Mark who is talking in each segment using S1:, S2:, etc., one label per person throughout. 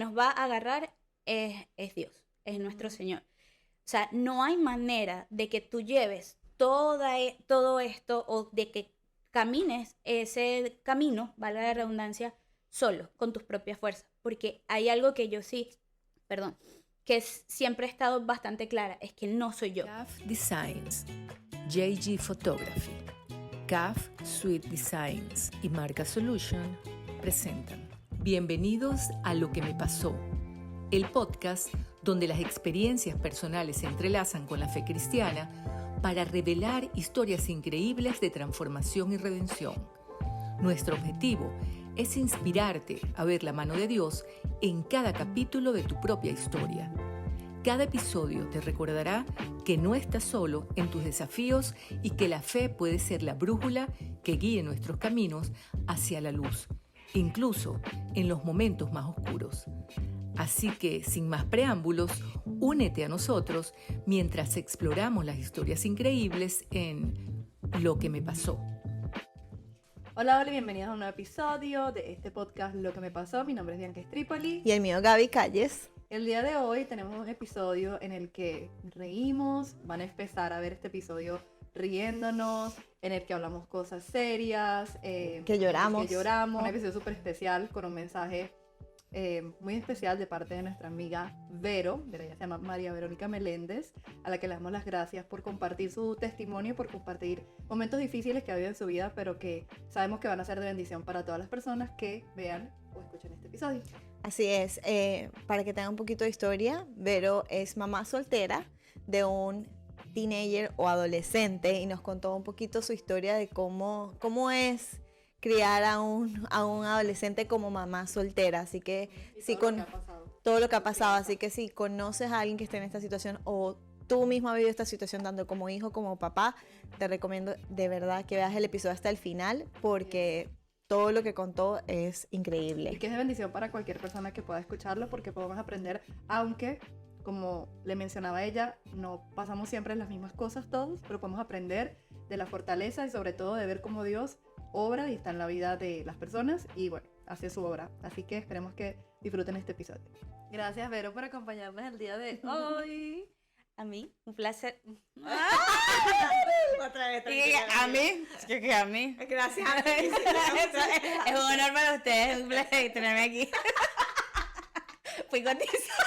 S1: nos va a agarrar es Dios, es nuestro Señor. O sea, no hay manera de que tú lleves todo esto o de que camines ese camino, valga la redundancia, solo, con tus propias fuerzas. Porque hay algo que yo sí, perdón, siempre he estado bastante clara, es que no soy yo.
S2: CAF Designs, JG Photography, CAF Suite Designs y Marca Solution presentan Bienvenidos a Lo que me pasó, el podcast donde las experiencias personales se entrelazan con la fe cristiana para revelar historias increíbles de transformación y redención. Nuestro objetivo es inspirarte a ver la mano de Dios en cada capítulo de tu propia historia. Cada episodio te recordará que no estás solo en tus desafíos y que la fe puede ser la brújula que guíe nuestros caminos hacia la luz, incluso en los momentos más oscuros. Así que, sin más preámbulos, únete a nosotros mientras exploramos las historias increíbles en Lo que me pasó.
S3: Hola, y bienvenidos a un nuevo episodio de este podcast Lo que me pasó. Mi nombre es Bianca Stripoli.
S4: Y el mío, Gaby Calles.
S3: El día de hoy tenemos un episodio en el que reímos. Van a empezar a ver este episodio riéndonos, en el que hablamos cosas serias.
S4: Que lloramos.
S3: Un episodio súper especial con un mensaje muy especial de parte de nuestra amiga Vero. Ella se llama María Verónica Meléndez, a la que le damos las gracias por compartir su testimonio y por compartir momentos difíciles que ha habido en su vida, pero que sabemos que van a ser de bendición para todas las personas que vean o escuchen este episodio.
S4: Así es, para que tengan un poquito de historia, Vero es mamá soltera de un teenager o adolescente y nos contó un poquito su historia de cómo es criar a un adolescente como mamá soltera. Así que todo lo que ha pasado, así que si conoces a alguien que esté en esta situación o tú mismo has vivido esta situación tanto como hijo como papá, te recomiendo de verdad que veas el episodio hasta el final porque todo lo que contó es increíble.
S3: Y que es de bendición para cualquier persona que pueda escucharlo, porque podemos aprender, aunque, como le mencionaba ella, no pasamos siempre las mismas cosas todos, pero podemos aprender de la fortaleza y sobre todo de ver cómo Dios obra y está en la vida de las personas y bueno, hace su obra. Así que esperemos que disfruten este episodio. Gracias, Vero, por acompañarnos el día de hoy.
S1: A mí, un placer.
S4: Otra vez,
S1: A mí, que a mí.
S4: Gracias.
S1: Es un honor para ustedes, es un placer tenerme aquí. Fui cotizada.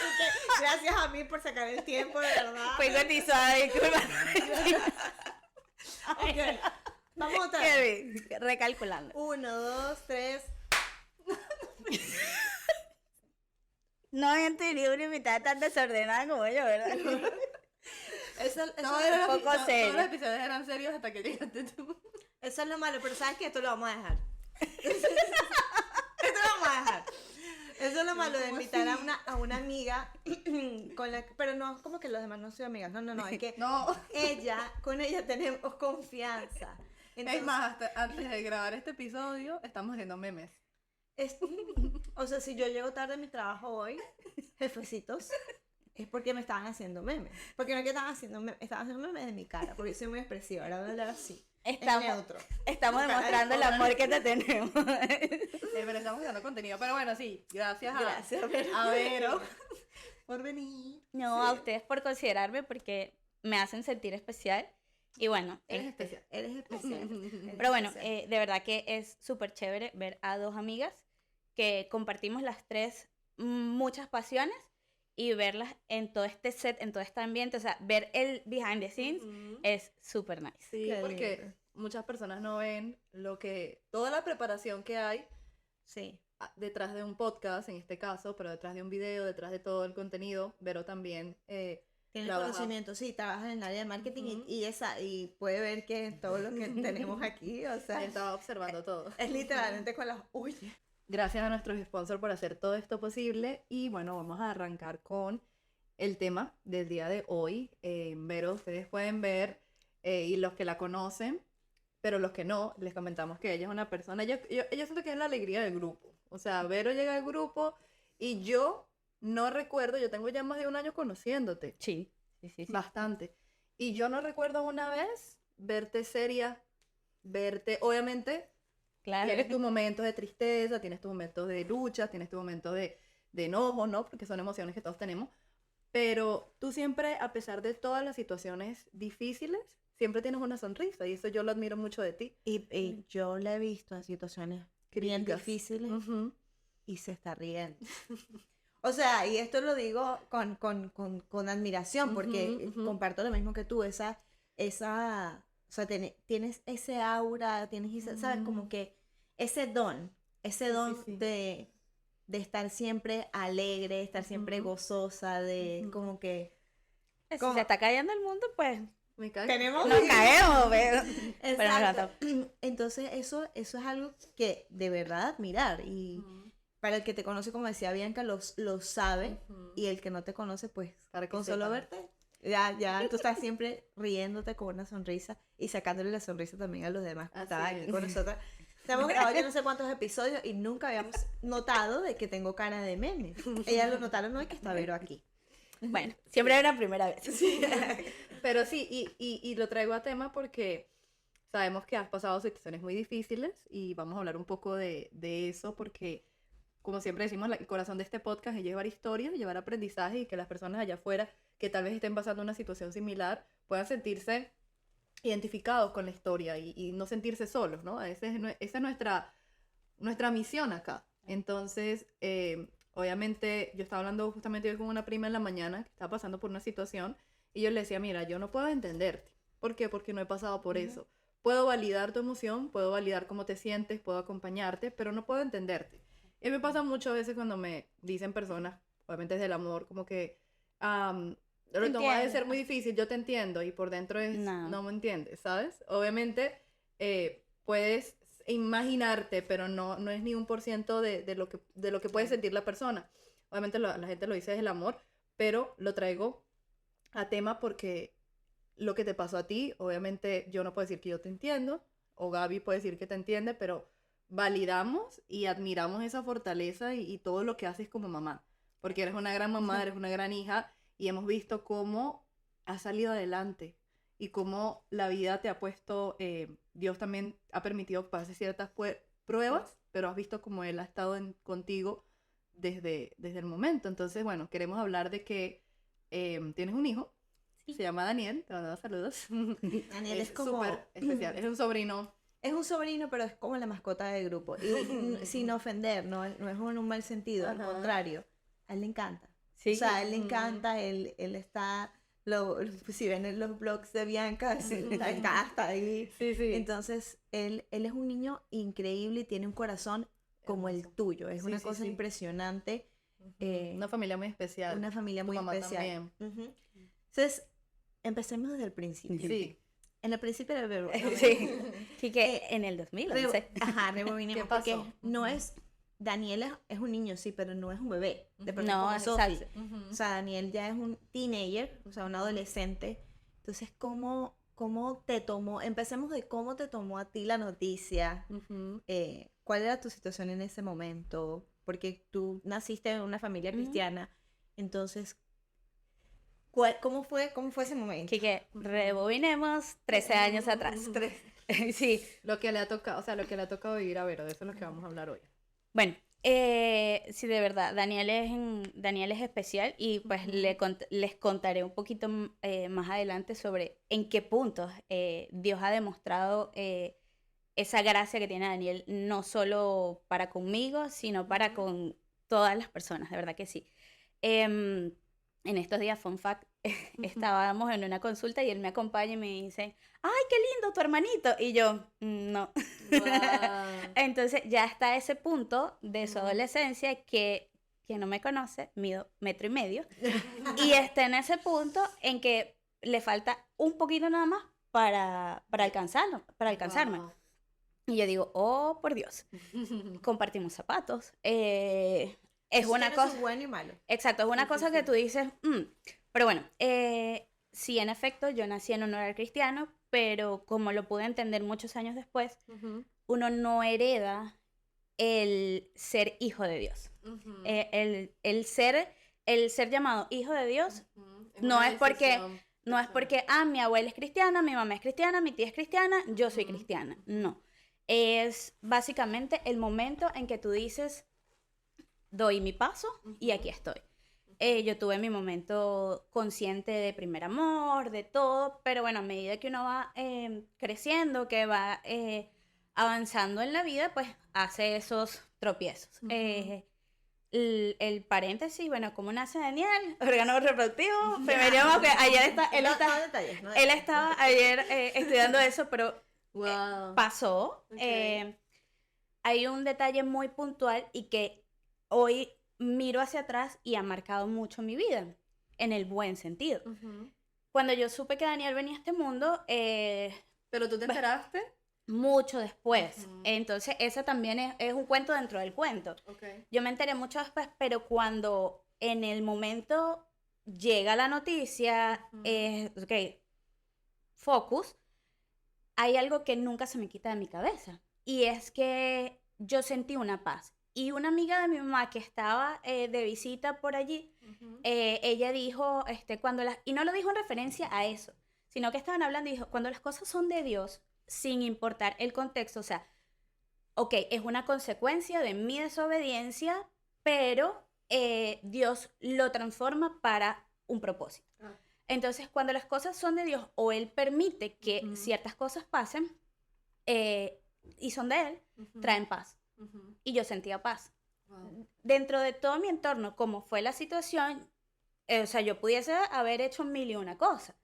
S4: Gracias a mí por sacar el tiempo, de verdad.
S1: Fui cotizada, disculpa.
S4: Ok, vamos otra vez.
S1: Recalculando.
S4: 1, 2, 3.
S1: No había tenido una invitada tan desordenada como yo, ¿verdad?
S4: Eso
S1: un poco serio.
S3: Todos los episodios eran serios hasta que llegaste tú.
S4: es lo malo, pero ¿sabes qué? Esto lo vamos a dejar. Esto lo vamos a dejar. Eso es lo malo de invitar a una amiga con la pero no como que los demás no son amigas. No, es que con ella tenemos confianza. Entonces,
S3: es más, hasta antes de grabar este episodio estamos haciendo memes.
S4: O sea, si yo llego tarde a mi trabajo hoy, jefecitos, es porque me estaban haciendo memes. Porque no es que estaban haciendo memes de mi cara, porque soy muy expresiva, ahora voy a hablar así.
S1: Estamos demostrando el amor que te tenemos.
S3: Pero estamos dando contenido. Pero bueno, sí, gracias a Vero por venir.
S1: No, a ustedes por considerarme porque me hacen sentir especial. Y bueno,
S4: Eres especial.
S1: Pero bueno, de verdad que es súper chévere ver a dos amigas que compartimos las tres muchas pasiones y verlas en todo este set, en todo este ambiente, o sea, ver el behind the scenes es súper nice.
S3: Sí, porque muchas personas no ven toda la preparación que hay detrás de un podcast, en este caso, pero detrás de un video, detrás de todo el contenido. Vero también
S4: tiene conocimiento, sí, trabaja en el área de marketing y puede ver que todo lo que tenemos aquí, o sea,
S3: estaba observando todo.
S4: Es literalmente con las uyes.
S3: Gracias a nuestros sponsors por hacer todo esto posible. Y bueno, vamos a arrancar con el tema del día de hoy. Vero, ustedes pueden ver, y los que la conocen, pero los que no, les comentamos que ella es una persona, ella siento que es la alegría del grupo. O sea, Vero llega al grupo y yo no recuerdo, yo tengo ya más de un año conociéndote.
S1: Sí.
S3: Bastante. Y yo no recuerdo una vez verte seria, obviamente,
S1: claro.
S3: Tienes tus momentos de tristeza, tienes tus momentos de lucha, tienes tus momentos de de enojo, ¿no? Porque son emociones que todos tenemos. Pero tú siempre, a pesar de todas las situaciones difíciles, siempre tienes una sonrisa y eso yo lo admiro mucho de ti.
S4: Y yo la he visto en situaciones bien
S3: Críticas.
S4: difíciles
S3: Ujú.
S4: y se está riendo. O sea, y esto lo digo con admiración, porque
S3: Ujú, ujú.
S4: comparto lo mismo que tú, o sea, tienes ese aura, tienes ese, ¿sabes? Como que ese
S3: Sí,
S4: don
S3: sí, sí.
S4: de estar siempre alegre, estar siempre
S3: Ujú.
S4: gozosa, de
S3: Ujú.
S4: como que...
S1: Si
S4: como-
S1: se está cayendo el mundo, pues
S3: Me cae.
S4: Tenemos
S1: nos caemos, pero nos
S4: Exacto.
S1: levantamos.
S4: Entonces, eso es algo que de verdad admirar. Y
S3: Ujú.
S4: para el que te conoce, como decía Bianca, lo sabe.
S3: Ujú.
S4: Y el que no te conoce, pues,
S3: Para que
S4: con solo
S3: sepa.
S4: verte, ya tú estás siempre riéndote con una sonrisa y sacándole la sonrisa también a los demás que
S3: Así
S4: estaban aquí
S3: es.
S4: con nosotros. Hemos grabado yo no sé cuántos episodios y nunca habíamos notado de que tengo cara de meme. Ellas lo notaron hoy que está Vero aquí.
S1: Bueno, siempre era la primera vez.
S3: Pero sí, y lo traigo a tema porque sabemos que has pasado situaciones muy difíciles y vamos a hablar un poco de eso porque, como siempre decimos, el corazón de este podcast es llevar historias, llevar aprendizaje y que las personas allá afuera que tal vez estén pasando una situación similar puedan sentirse identificados con la historia y no sentirse solos, ¿no? Esa es nuestra misión acá. Entonces, obviamente, yo estaba hablando justamente hoy con una prima en la mañana que estaba pasando por una situación y yo le decía, mira, yo no puedo entenderte. ¿Por qué? Porque no he pasado por eso. Puedo validar tu emoción, puedo validar cómo te sientes, puedo acompañarte, pero no puedo entenderte. Y me pasa mucho a veces cuando me dicen personas, obviamente desde el amor, como que lo toma de ser muy difícil, yo te entiendo, y por dentro es,
S1: No.
S3: no me entiendes, ¿sabes? Obviamente puedes imaginarte, pero no es ni 1% de lo que puede sentir la persona. Obviamente la gente lo dice desde el amor, pero lo traigo a tema porque lo que te pasó a ti, obviamente yo no puedo decir que yo te entiendo, o Gaby puede decir que te entiende, pero validamos y admiramos esa fortaleza y todo lo que haces como mamá, porque eres una gran mamá, eres una gran hija, y hemos visto cómo has salido adelante y cómo la vida te ha puesto, Dios también ha permitido que pases ciertas pruebas, pero has visto cómo Él ha estado contigo desde el momento. Entonces, bueno, queremos hablar de que tienes un hijo,
S1: Sí.
S3: se llama Daniel, te mando saludos.
S4: Daniel es como...
S3: súper especial, es un sobrino.
S4: Es un sobrino, pero es como la mascota del grupo. Y sin ofender, no es en un mal sentido, al
S3: Ajá.
S4: contrario. A él le encanta.
S1: Sí.
S4: O sea, a él le encanta, él está... si ven en los blogs de Bianca, está ahí.
S3: Sí, sí.
S4: Entonces, él es un niño increíble y tiene un corazón como el
S3: Hermoso.
S4: tuyo. Es
S3: Sí,
S4: una
S3: sí,
S4: cosa
S3: sí.
S4: impresionante.
S3: Una familia muy especial.
S4: Una familia
S3: Tu
S4: muy
S3: mamá
S4: especial.
S3: también.
S4: Ujú. Entonces, empecemos desde el principio.
S3: Sí.
S4: En el principio del verbo.
S1: Sí. Así que en el 2011.
S4: Rebobinemos,
S3: ¿Qué pasó?
S4: porque no es... Daniel es un niño, sí, pero no es un bebé. De pronto
S1: No,
S4: como Sophie.
S1: exacto.
S4: O sea, Daniel ya es un teenager, o sea, un adolescente. Entonces, ¿cómo te tomó? Empecemos de cómo te tomó a ti la noticia. ¿Cuál era tu situación en ese momento? Porque tú naciste en una familia
S1: Ujú.
S4: cristiana. Entonces, ¿cómo fue ese momento?
S1: Así que rebobinemos 13 años atrás. Sí.
S3: Lo que le ha tocado, o sea, lo que le ha tocado vivir a Vero, de eso es lo que vamos a hablar hoy.
S1: Bueno, sí, de verdad, Daniel es especial y pues les contaré un poquito más adelante sobre en qué puntos Dios ha demostrado esa gracia que tiene Daniel, no solo para conmigo, sino para con todas las personas, de verdad que sí. En estos días, fun fact, estábamos en una consulta y él me acompaña y me dice, ¡ay, qué lindo tu hermanito! Y yo, no. Entonces ya está ese punto de su adolescencia que quien no me conoce, mido 1,5 metros, y está en ese punto en que le falta un poquito nada más para alcanzarme.
S3: Wow.
S1: Y yo digo, oh, por Dios, compartimos zapatos. Es
S4: Eso
S1: una
S4: tiene su
S1: cosa...
S4: bueno y malo.
S1: Exacto, es una
S3: Sí,
S1: cosa
S3: sí,
S1: que
S3: sí.
S1: tú dices, pero bueno, sí, en efecto, yo nací en un hogar cristiano, pero como lo pude entender muchos años después, uno no hereda el ser hijo de Dios. El ser llamado hijo de Dios no es porque, mi abuela es cristiana, mi mamá es cristiana, mi tía es cristiana, yo soy cristiana. No. Es básicamente el momento en que tú dices, doy mi paso y aquí estoy. Yo tuve mi momento consciente de primer amor, de todo, pero bueno, a medida que uno va creciendo, que va avanzando en la vida, pues hace esos tropiezos. El paréntesis, bueno, ¿cómo nace Daniel? Órgano reproductivo, femenino, que ayer él estaba ayer estudiando eso, pero
S3: Wow.
S1: pasó.
S3: Ok.
S1: Hay un detalle muy puntual y que hoy miro hacia atrás y ha marcado mucho mi vida, en el buen sentido. Cuando yo supe que Daniel venía a este mundo,
S3: ¿Pero tú te enteraste?
S1: mucho después. Entonces, ese también es un cuento dentro del cuento.
S3: Ok.
S1: Yo me enteré mucho después, pero cuando en el momento llega la noticia, ok, focus, hay algo que nunca se me quita de mi cabeza. Y es que yo sentí una paz. Y una amiga de mi mamá que estaba de visita por allí, ella dijo, y no lo dijo en referencia a eso, sino que estaban hablando y dijo, cuando las cosas son de Dios, sin importar el contexto, o sea, ok, es una consecuencia de mi desobediencia, pero Dios lo transforma para un propósito. Entonces, cuando las cosas son de Dios o Él permite que ciertas cosas pasen y son de Él, traen paz. Y yo sentía paz.
S3: Wow.
S1: Dentro de todo mi entorno, como fue la situación, o sea, yo pudiese haber hecho mil y una cosas,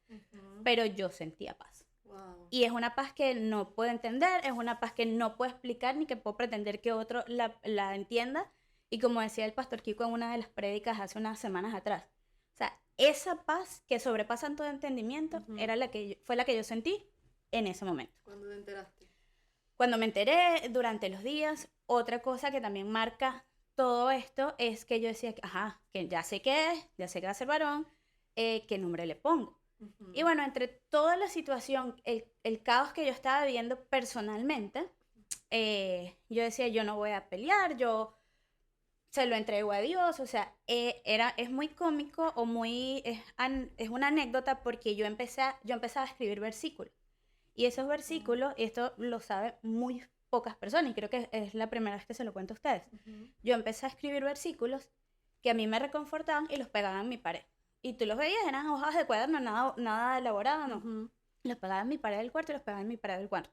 S1: pero yo sentía paz.
S3: Wow.
S1: Y es una paz que no puedo entender, es una paz que no puedo explicar ni que puedo pretender que otro la entienda. Y como decía el pastor Kiko en una de las prédicas hace unas semanas atrás, o sea, esa paz que sobrepasa todo entendimiento era fue la que yo sentí en ese momento.
S3: ¿Cuándo te enteraste?
S1: Cuando me enteré durante los días, otra cosa que también marca todo esto es que yo decía, ajá, que ya sé qué es, ya sé que va a ser varón, ¿qué nombre le pongo? Y bueno, entre toda la situación, el caos que yo estaba viviendo personalmente, yo decía, yo no voy a pelear, yo se lo entrego a Dios, o sea, es muy cómico o es una anécdota porque yo empezaba a escribir versículos. Y esos versículos, y esto lo saben muy pocas personas, y creo que es la primera vez que se lo cuento a ustedes. Yo empecé a escribir versículos que a mí me reconfortaban y los pegaban en mi pared. Y tú los veías, eran hojas de cuaderno, nada elaborado, no. Los pegaba en mi pared del cuarto y los pegaba en mi pared del cuarto.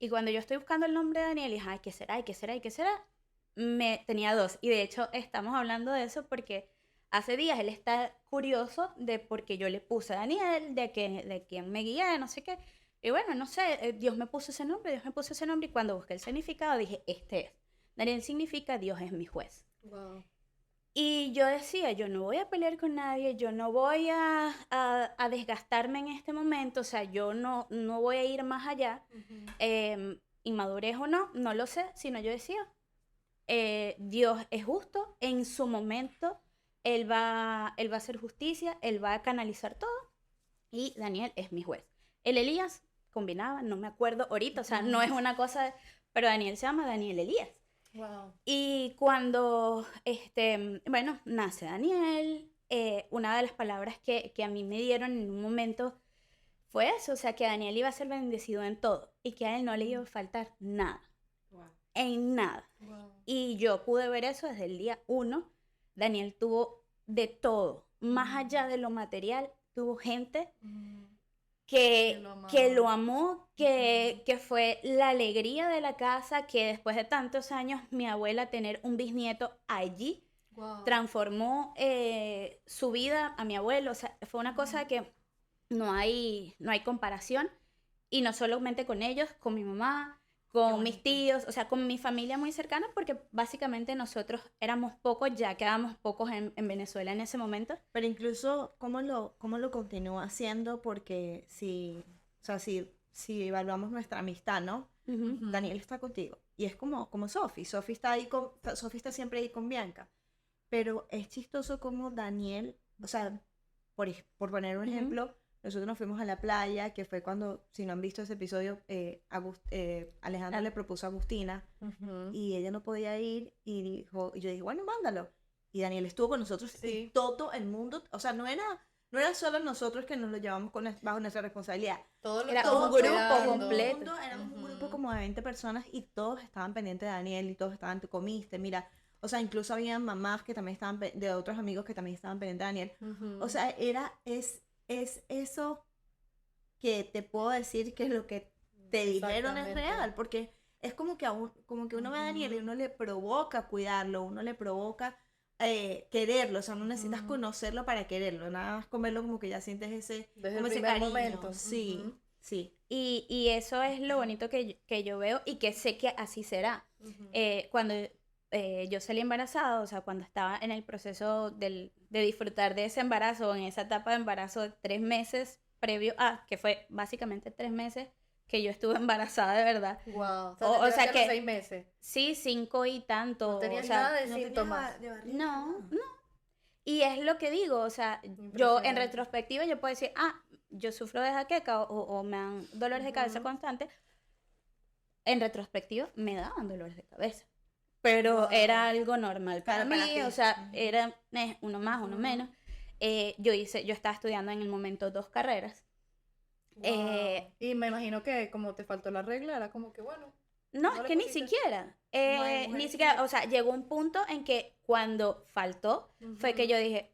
S1: Y cuando yo estoy buscando el nombre de Daniel, y dije, ay, ¿qué será? ¿Y qué será? ¿Y qué será? Tenía dos. Y de hecho, estamos hablando de eso porque hace días él está curioso de por qué yo le puse a Daniel, de quién me guié, no sé qué. Y bueno, no sé, Dios me puso ese nombre, y cuando busqué el significado dije, este es. Daniel significa Dios es mi juez.
S3: Wow.
S1: Y yo decía, yo no voy a pelear con nadie, yo no voy a desgastarme en este momento, o sea, yo no voy a ir más allá, inmadurez o no, no lo sé, sino yo decía, Dios es justo, en su momento él va a hacer justicia, Él va a canalizar todo, y Daniel es mi juez. El Elías combinaba, no me acuerdo ahorita, o sea, no es una cosa, pero Daniel se llama Daniel Elías.
S3: Wow.
S1: Y cuando, bueno, nace Daniel, una de las palabras que a mí me dieron en un momento fue eso, o sea, que Daniel iba a ser bendecido en todo y que a él no le iba a faltar nada,
S3: Wow.
S1: en nada.
S3: Wow.
S1: Y yo pude ver eso desde el día 1. Daniel tuvo de todo, más allá de lo material, tuvo gente que lo amó, que fue la alegría de la casa, que después de tantos años mi abuela tener un bisnieto allí transformó su vida a mi abuelo, o sea, fue una cosa que no hay comparación, y no solamente con ellos, con mi mamá, con mis tíos, o sea, con mi familia muy cercana, porque básicamente nosotros éramos pocos, ya quedábamos pocos en Venezuela en ese momento.
S4: Pero incluso, ¿cómo lo continúa haciendo? Porque si evaluamos nuestra amistad, ¿no? Daniel está contigo. Y es como Sophie. Sophie está siempre ahí con Bianca. Pero es chistoso como Daniel, o sea, por poner un ejemplo, nosotros nos fuimos a la playa, que fue cuando, si no han visto ese episodio, Alejandra le propuso a Agustina y ella no podía ir y yo dije, bueno, mándalo. Y Daniel estuvo con nosotros y todo el mundo, o sea, no era solo nosotros que nos lo llevamos bajo nuestra responsabilidad.
S1: Era un grupo completo.
S4: Éramos un grupo como de 20 personas y todos estaban pendientes de Daniel y todos estaban, tú comiste, mira. O sea, incluso había mamás que también estaban, de otros amigos que también estaban pendientes de Daniel. O sea, es eso que te puedo decir que lo que te dijeron es real, porque es como que, como que uno ve a Daniel y uno le provoca cuidarlo, uno le provoca quererlo, o sea, no necesitas conocerlo para quererlo, nada más comerlo como que ya sientes
S3: desde
S4: como
S3: el
S4: ese
S3: primer
S4: cariño.
S3: momento.
S4: Sí, sí.
S1: Y eso es lo bonito que yo veo y que sé que así será. Cuando yo salí embarazada, o sea, cuando estaba en el proceso de disfrutar de ese embarazo, en esa etapa de embarazo de 3 meses previo a, que fue básicamente 3 meses que yo estuve embarazada de verdad.
S3: Wow.
S1: O sea que
S3: 6 meses.
S1: sí, 5 y tanto.
S3: No tenías
S1: o sea,
S3: nada de
S4: No tenía
S3: síntomas.
S4: de barriga,
S1: no. Y es lo que digo, o sea, yo en
S3: Impresionante.
S1: retrospectiva yo puedo decir, yo sufro de jaqueca o me dan dolores de cabeza constantes. En retrospectiva me daban dolores de cabeza. Pero
S3: Wow.
S1: era algo normal para
S4: Para
S1: mí,
S4: ti.
S1: o sea, era uno más, uno menos. Yo estaba estudiando en el momento 2 carreras.
S3: Wow. Y me imagino que como te faltó la regla, era como que bueno.
S1: No,
S3: ¿No
S1: es
S3: le
S1: que ni
S3: pusiste?
S1: siquiera.
S4: No hay
S1: Ni
S4: mujeres
S1: siquiera, o sea, llegó un punto en que cuando faltó, fue que yo dije,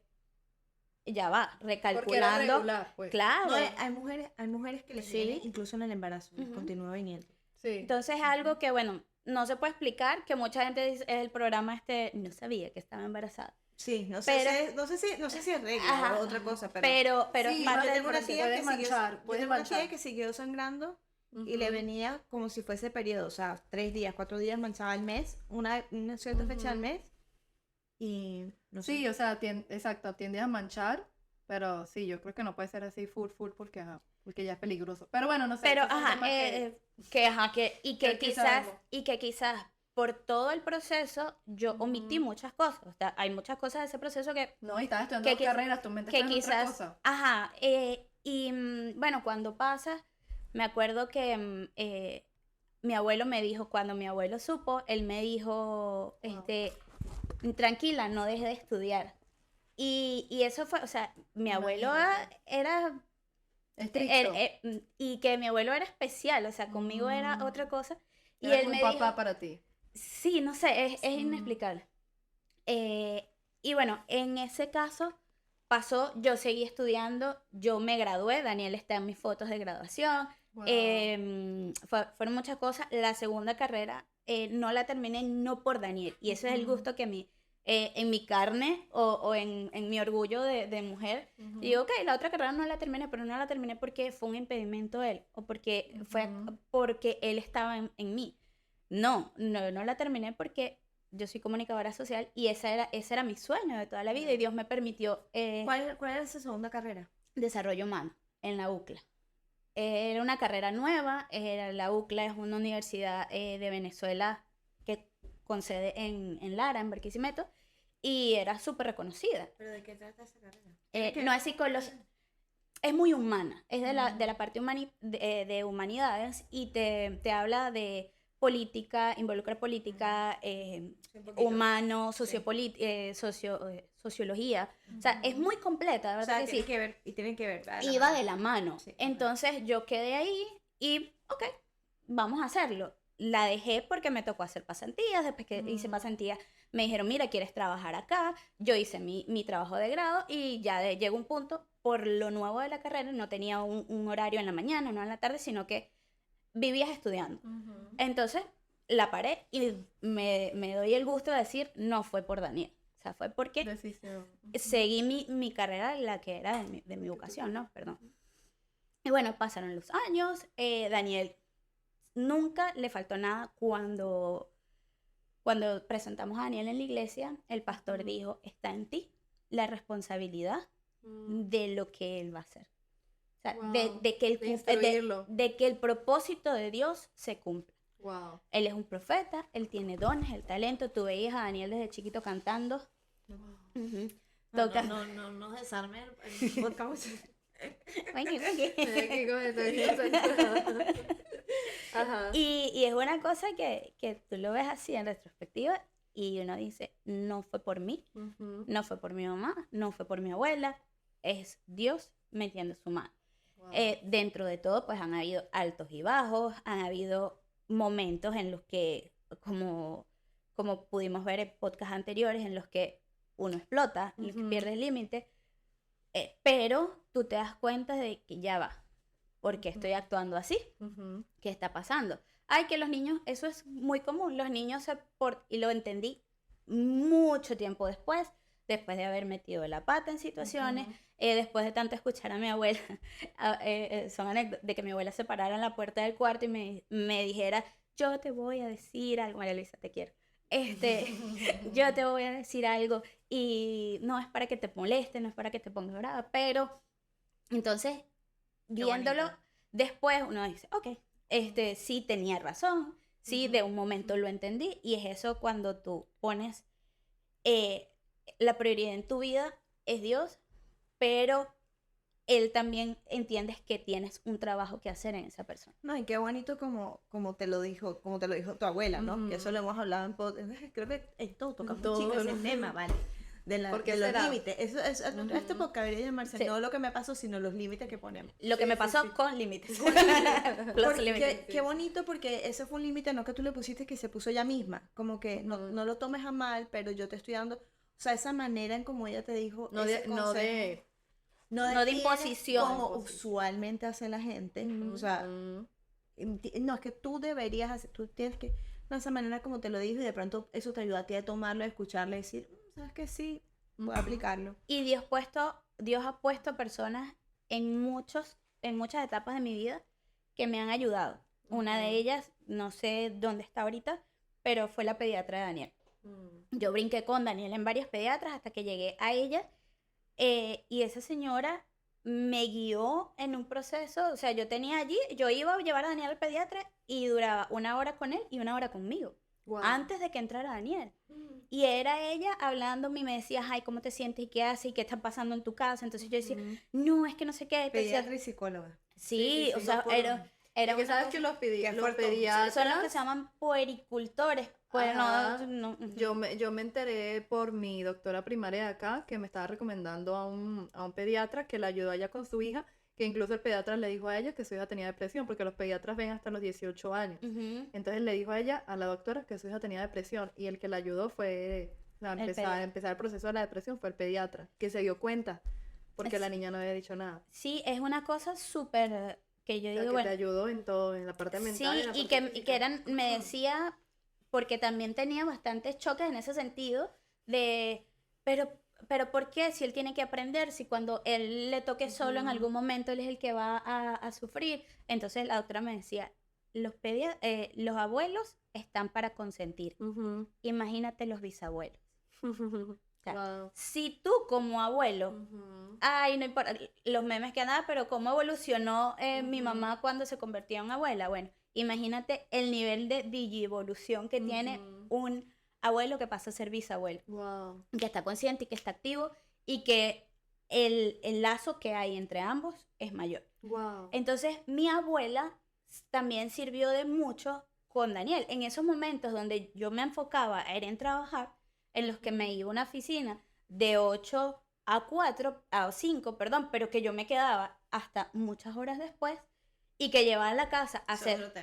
S1: ya va,
S3: Porque era
S1: recalculando.
S3: regular, pues.
S1: Claro.
S4: No, hay mujeres que les
S1: Sí.
S4: viene incluso en el embarazo, y
S1: Ujú.
S4: continúa viniendo.
S3: Sí.
S1: Entonces es algo que, bueno, no se puede explicar, que mucha gente dice, el programa no sabía que estaba embarazada.
S4: Sí, no
S1: Pero-
S4: sé, no sé si es regla
S1: Ajá.
S4: o otra cosa,
S1: Pero
S3: Sí,
S1: es parte
S3: yo
S1: del
S3: tengo una
S1: proceso.
S3: tía puedes manchar,
S4: yo
S3: puedes
S4: tengo una tía
S3: manchar.
S4: que siguió sangrando y le venía como si fuese periodo, o sea, 3 días, 4 días manchaba al mes, una cierta fecha al mes y no sé.
S3: Sí, o sea, exacto, tiende a manchar, pero sí, yo creo que no puede ser así full porque, porque ya es peligroso. Pero bueno, no sé.
S1: Pero,
S3: esos son temas
S1: que quizás por todo el proceso yo omití muchas cosas. O sea, hay muchas cosas de ese proceso que
S3: No, y estás estudiando
S1: que
S3: 2 carreras, tu mente
S1: que
S3: está en otra
S1: quizás,
S3: cosa.
S1: bueno, cuando pasa, me acuerdo que mi abuelo me dijo, cuando mi abuelo supo, él me dijo, tranquila, no deje de estudiar. Y eso fue, o sea, mi abuelo era
S3: Estricto.
S1: y que mi abuelo era especial, o sea, conmigo era otra cosa. Y
S3: Era
S1: él
S3: como
S1: me
S3: un
S1: dijo,
S3: papá para ti.
S1: sí, no sé, es inexplicable. Y bueno, en ese caso pasó, yo seguí estudiando, yo me gradué, Daniel está en mis fotos de graduación,
S3: Wow.
S1: fueron muchas cosas. La segunda carrera no la terminé no por Daniel, y ese es el gusto que en mi carne o en mi orgullo de mujer, digo, ok, la otra carrera no la terminé, pero no la terminé porque fue un impedimento de él, o porque fue porque él estaba en mí. No la terminé porque yo soy comunicadora social y ese era mi sueño de toda la vida y Dios me permitió
S4: ¿Cuál era esa segunda carrera?
S1: desarrollo humano en la UCLA. Era una carrera nueva, la UCLA es una universidad de Venezuela que con sede en Lara, en Barquisimeto, y era súper reconocida.
S4: ¿Pero de qué trata esa carrera?
S1: No es psicología, es muy humana, es de la parte de humanidades y te habla de política, involucra política, humano, sociología. O sea, es muy completa, de
S4: O
S1: verdad
S4: sea,
S1: que sí.
S4: tienen que ver. ¿verdad?
S1: Iba de la mano.
S4: Sí.
S1: Entonces yo quedé ahí y, ok, vamos a hacerlo. La dejé porque me tocó hacer pasantías. Después que hice pasantías, me dijeron, mira, ¿quieres trabajar acá? Yo hice mi trabajo de grado y ya llegó un punto, por lo nuevo de la carrera, no tenía un horario en la mañana, no en la tarde, sino que vivías estudiando. Entonces la paré y me doy el gusto de decir, no fue por Daniel. O sea, fue porque
S3: Decisión.
S1: seguí mi carrera, la que era de mi vocación, ¿no? Perdón. Y bueno, pasaron los años. Daniel nunca le faltó nada cuando presentamos a Daniel en la iglesia. El pastor dijo, está en ti la responsabilidad de lo que él va a hacer. O sea,
S3: Wow.
S1: de que el propósito de Dios se cumpla.
S3: Wow.
S1: Él es un profeta, él tiene dones, el talento. Tú veías a Daniel desde chiquito cantando. Ujú. Toca.
S4: No desarme el podcast.
S3: Ajá.
S1: Y es una cosa que tú lo ves así en retrospectiva y uno dice, no fue por mí, no fue por mi mamá, no fue por mi abuela, es Dios metiendo su mano.
S3: Wow.
S1: Dentro de todo, pues han habido altos y bajos, han habido momentos en los que, como como pudimos ver en podcasts anteriores en los que uno explota, en los que pierde el límite, pero tú te das cuenta de que ya va, ¿por qué estoy actuando así?
S3: Ujú.
S1: ¿Qué está pasando? Ay, que los niños, eso es muy común, los niños y lo entendí mucho tiempo después de haber metido la pata en situaciones, después de tanto escuchar a mi abuela, son anécdotas, de que mi abuela se parara en la puerta del cuarto y me dijera, yo te voy a decir algo, María Luisa, te quiero. Yo te voy a decir algo y no es para que te moleste, no es para que te pongas brava, pero entonces, viéndolo
S3: bonito.
S1: después, uno dice, ok, sí tenía razón, sí, de un momento lo entendí, y es eso cuando tú pones la prioridad en tu vida es Dios, pero Él también entiendes que tienes un trabajo que hacer en esa persona.
S4: No, y qué bonito como te lo dijo tu abuela, ¿no? Que eso lo hemos hablado en creo que en todo tocamos
S3: todo,
S4: chicos ese
S3: ¿no?
S4: tema, ¿vale?
S3: ¿Por qué
S4: De los
S3: será?
S4: límites. Este podcast debería llamarse
S1: Sí.
S4: no lo que me pasó, sino los límites que ponemos.
S1: Lo que
S3: Sí,
S1: me
S3: sí,
S1: pasó
S3: sí.
S1: con límites. Los
S4: Porque,
S1: límites.
S4: qué bonito porque ese fue un límite no que tú le pusiste que se puso ella misma, como que no lo tomes a mal, pero yo te estoy dando, o sea, esa manera en como ella te dijo
S3: No
S4: ese
S3: de, no
S4: consejo,
S3: de...
S1: No de
S4: tienes
S1: imposición.
S4: como usualmente hace la gente, o sea,
S3: Ujú.
S4: no, es que tú deberías hacer, tú tienes que, no, esa manera como te lo dijo y de pronto eso te ayuda a ti a tomarlo, a escucharlo y decir, ¿sabes qué? Sí, voy a aplicarlo.
S1: Y Dios ha puesto personas en muchas etapas de mi vida que me han ayudado. Una de ellas, no sé dónde está ahorita, pero fue la pediatra de Daniel. Yo brinqué con Daniel en varias pediatras hasta que llegué a ella, y esa señora me guió en un proceso, o sea, yo iba a llevar a Daniel al pediatra y duraba 1 hora con él y 1 hora conmigo,
S3: Wow.
S1: antes de que entrara Daniel. Y era ella hablándome y me decía, ay, ¿cómo te sientes? ¿Y qué haces? ¿Y qué está pasando en tu casa? Entonces yo decía, no, es que no sé qué.
S4: Pediatra y psicóloga.
S1: Sí,
S3: sí,
S1: o
S3: sí,
S1: sea,
S3: no por-
S1: era
S3: Es que
S1: una
S3: sabes
S1: cosa-
S3: que los
S4: Qué fuerte.
S3: pediatras...
S1: son los que se llaman puericultores. Pues
S3: Ajá.
S1: no.
S3: Yo me enteré por mi doctora primaria de acá que me estaba recomendando a un pediatra que la ayudó a ella con su hija, que incluso el pediatra le dijo a ella que su hija tenía depresión, porque los pediatras ven hasta los 18 años.
S1: Ujú.
S3: Entonces le dijo a ella, a la doctora, que su hija tenía depresión y el que la ayudó fue, o sea,
S1: pediatra.
S3: empezar el proceso de la depresión fue el pediatra, que se dio cuenta, porque la niña no había dicho nada.
S1: Sí, es una cosa súper que yo
S3: O sea,
S1: digo,
S3: que
S1: bueno.
S3: te ayudó en todo, en la parte
S1: Sí,
S3: mental. en la
S1: y
S3: parte
S1: que
S3: física.
S1: me decía, porque también tenía bastantes choques en ese sentido, de, pero ¿por qué? Si él tiene que aprender, si cuando él le toque solo en algún momento él es el que va a sufrir. Entonces la doctora me decía, los abuelos están para consentir,
S3: Ujú.
S1: imagínate los bisabuelos. O sea,
S3: Wow.
S1: si tú como abuelo,
S3: Ujú.
S1: ay, no importa, los memes que andaba, pero cómo evolucionó mi mamá cuando se convertía en abuela. Bueno, imagínate el nivel de digievolución que tiene un abuelo que pasa a ser bisabuelo,
S3: Wow.
S1: que está consciente y que está activo y que el lazo que hay entre ambos es mayor.
S3: Wow.
S1: Entonces, mi abuela también sirvió de mucho con Daniel. En esos momentos donde yo me enfocaba era en trabajar, en los que me iba a una oficina de 8 a 5, perdón, pero que yo me quedaba hasta muchas horas después y que llevaba a la casa a hacer...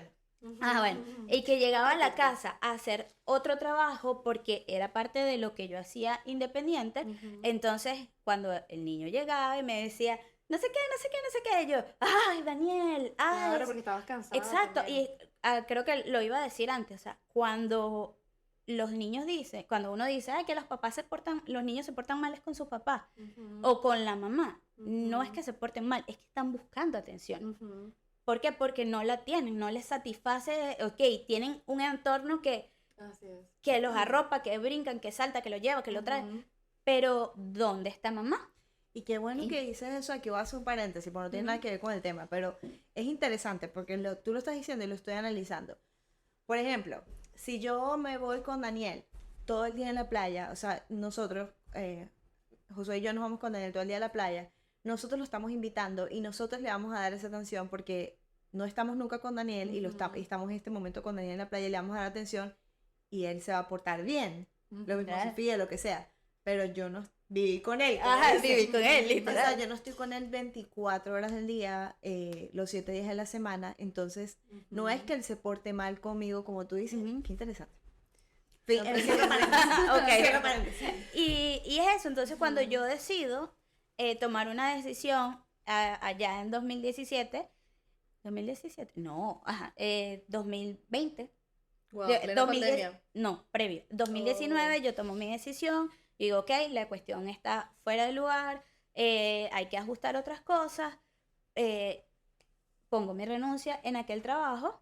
S1: bueno, y que llegaba a la casa a hacer otro trabajo porque era parte de lo que yo hacía independiente. Entonces, cuando el niño llegaba y me decía, no sé qué, no sé qué, no sé qué, yo, ay, Daniel, ay.
S3: Claro, porque estabas cansada.
S1: Exacto,
S3: también.
S1: y creo que lo iba a decir antes, o sea, cuando los niños dicen, cuando uno dice, ay, que los niños se portan mal es con sus papás o con la mamá, no es que se porten mal, es que están buscando atención.
S3: Ujú.
S1: ¿Por qué? Porque no la tienen, no les satisface, ok, tienen un entorno
S3: Así es.
S1: que los arropa, que brincan, que salta, que lo lleva, que lo trae,
S3: Ujú.
S1: pero ¿dónde está mamá?
S4: Y qué bueno
S1: Sí.
S4: que dices eso, aquí voy a hacer un paréntesis, porque no tiene nada que ver con el tema, pero es interesante porque tú lo estás diciendo y lo estoy analizando. Por ejemplo, si yo me voy con Daniel todo el día en la playa, o sea, nosotros, Josué y yo nos vamos con Daniel todo el día a la playa, nosotros lo estamos invitando y nosotros le vamos a dar esa atención porque no estamos nunca con Daniel y estamos en este momento con Daniel en la playa y le vamos a dar atención y él se va a portar bien, lo mismo
S1: Claro.
S4: Sofía, lo que sea, pero yo no viví con él. como
S1: Ajá,
S4: dicen.
S1: viví con él,
S4: O sea,
S1: literal.
S4: yo no estoy con él 24 horas del día, los 7 días de la semana, entonces no es que él se porte mal conmigo, como tú dices.
S1: Ujú.
S4: Qué interesante. Cierra paréntesis.
S1: Ok.
S4: Cierra paréntesis.
S1: Y es eso, entonces cuando yo decido tomar una decisión allá en 2017, no, 2020,
S3: Wow,
S1: de-
S3: plena
S1: 2010
S3: pandemia.
S1: no, previo, 2019 yo tomo mi decisión, digo, ok, la cuestión está fuera de lugar, hay que ajustar otras cosas, eh, pongo mi renuncia en aquel trabajo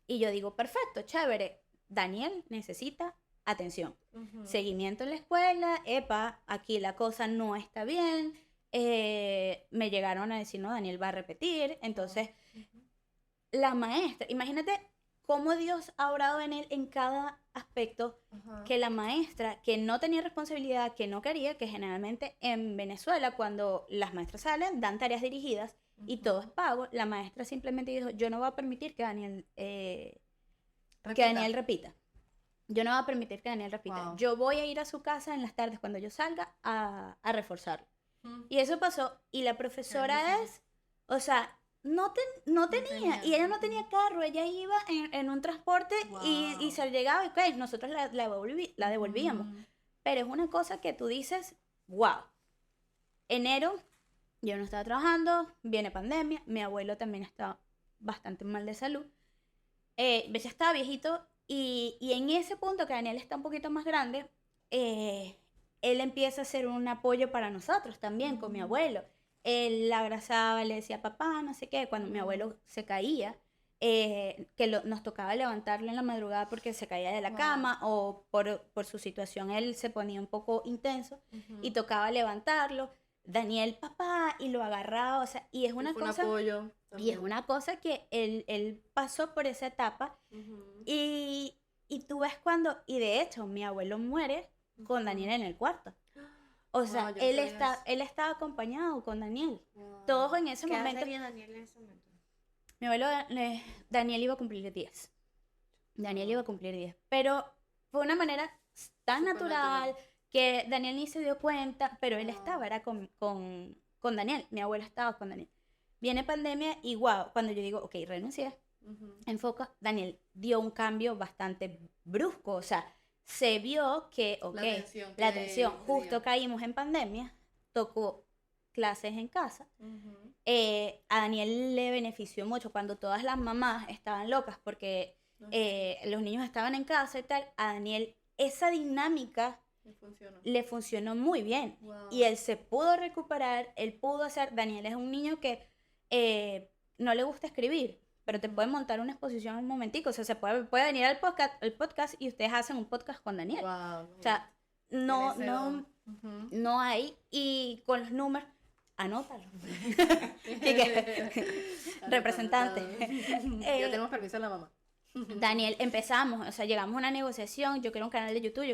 S1: y yo digo, perfecto, chévere, Daniel necesita atención. Seguimiento en la escuela, epa, aquí la cosa no está bien. Me llegaron a decir, no, Daniel va a repetir. Entonces, la maestra, imagínate cómo Dios ha obrado en él en cada aspecto, que la maestra, que no tenía responsabilidad, que no quería, que generalmente en Venezuela, cuando las maestras salen, dan tareas dirigidas y todo es pago, la maestra simplemente dijo, yo no voy a permitir que Daniel repita. Yo no voy a permitir que Daniel repita.
S3: Wow.
S1: Yo voy a ir a su casa en las tardes cuando yo salga a reforzarlo. Y eso pasó. Y la profesora o sea, no tenía. Y ella no tenía carro. Ella iba en un transporte y
S3: Wow.
S1: se llegaba y ok, nosotros la devolvíamos. Pero es una cosa que tú dices, wow. Enero, yo no estaba trabajando, viene pandemia, mi abuelo también estaba bastante mal de salud. Ya estaba viejito y en ese punto que Daniel está un poquito más grande, él empieza a ser un apoyo para nosotros también, con mi abuelo. Él la abrazaba, le decía papá, no sé qué, cuando mi abuelo se caía, nos tocaba levantarlo en la madrugada porque se caía de la cama o por su situación él se ponía un poco intenso y tocaba levantarlo. Daniel, papá, y lo agarraba, o sea, y es una
S3: Fue un
S1: cosa...
S3: apoyo
S1: Y es
S3: también.
S1: una cosa que él pasó por esa etapa y tú ves cuando, y de hecho mi abuelo muere con Daniel en el cuarto. O sea,
S3: Wow, yo no sabía eso.
S1: él estaba acompañado con Daniel.
S3: Wow.
S1: Todos en ese
S4: ¿Qué edad
S1: momento.
S4: tenía Daniel en ese momento?
S1: Mi abuelo, Daniel iba a cumplir 10. Daniel iba a cumplir 10. Pero fue una manera tan
S3: Súper
S1: natural
S3: natural.
S1: que Daniel ni se dio cuenta, pero él estaba, era con Daniel. Mi abuelo estaba con Daniel. Viene pandemia y wow, cuando yo digo, ok, renuncié, enfoca, Daniel dio un cambio bastante brusco, o sea, se vio que, ok, la atención, justo caímos en pandemia, tocó clases en casa, a Daniel le benefició mucho cuando todas las mamás estaban locas porque los niños estaban en casa y tal, a Daniel esa dinámica le funcionó muy bien y él se pudo recuperar, él pudo hacer, Daniel es un niño que no le gusta escribir, pero te puede montar una exposición en un momentico, o sea, puede venir al podcast y ustedes hacen un podcast con Daniel.
S3: Wow.
S1: O sea, no hay, y con los números, anótalo. Representante.
S3: Ya tenemos permiso de la mamá.
S1: Daniel, empezamos, o sea, llegamos a una negociación, yo quiero un canal de YouTube,